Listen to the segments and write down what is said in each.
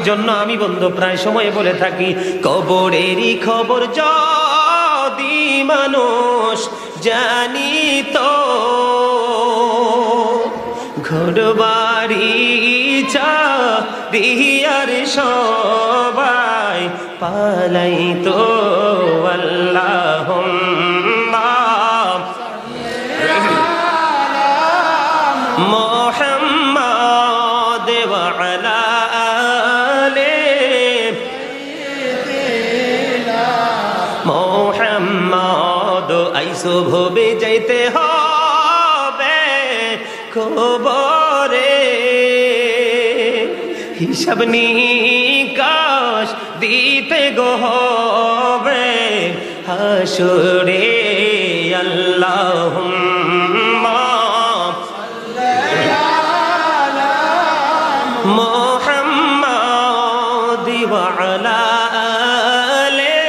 জন্য আমি বন্ধু প্রায় সময় বলে থাকি, কবরেরই খবর যদি মানুষ জানিত, ঘরবাড়ি চারিয়ার সবাই পালাইতো। আল্লাহুম্মা মুহাম্মাদ ওয়া আলা আলি মুহাম্মাদ। আইসো ভবে যাইতে হবে কবরে, হিসাব নিকাশ দিতে গো হবে হাসরে। আল্লাহুম্মা মুহাম্মাদ ওয়া আলা আলি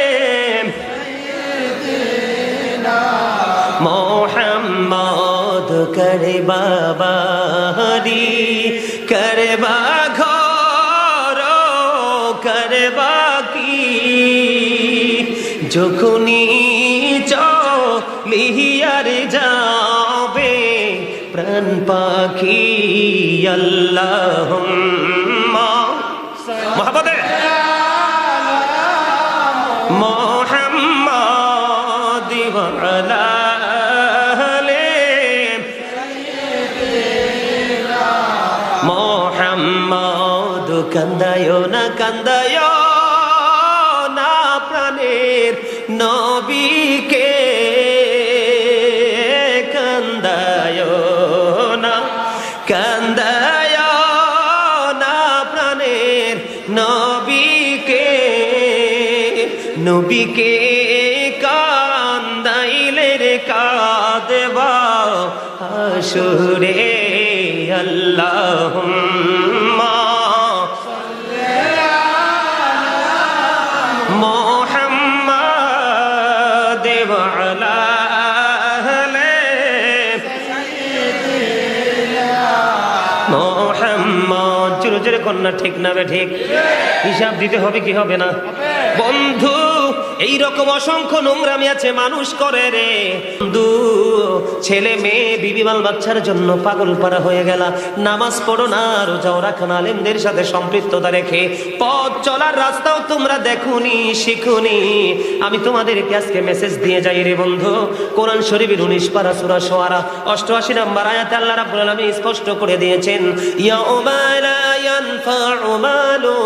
মুহাম্মাদ। করবা বাড়ি করবা ঘর করবা কি, যখনই চলিয়ার যাবে প্রাণ পাখি। আল্লাহুম্মা মুহাম্মাদে মুহাম্মাদ ওয়া আলা আলি মুহাম্মাদ। কান্দায়ো না কান্দায়ো না প্রাণের নবীকে, কান্দায়ো না কান্দায়ো না প্রাণের নবীকে, নবীকে কান্দাইলে রে কাঁদবা হাসরে। আল্লাহুম্মা মুহাম্মাদ ওয়া আলা আলি মুহাম্মাদ। জোরে জোরে কন্যা ঠিক না বে ঠিক? হিসাব দিতে হবে কি হবে না বন্ধু? এইরকম অসংখ্য নোংরামি আছে মানুষ করে রে বন্ধু। ছেলে মেয়ে বিবি বাল বাচ্চার জন্য পাগল পারা হয়ে গেল। নামাজ পড়ো না, রোজাও রাখো না, আলেমদের সাথে সম্পৃক্ততা রেখে পথ চলার রাস্তাও তোমরা দেখুনি শিখুনি। আমি তোমাদেরকে আজকে মেসেজ দিয়ে যাই রে বন্ধু। কোরআন শরীফের 19 পারা সূরা শুআরা 88 নম্বর আয়াতে আল্লাহ রাব্বুল আলামিন স্পষ্ট করে দিয়েছেন, ইয়াউমা লা ইয়ানফাউ মালু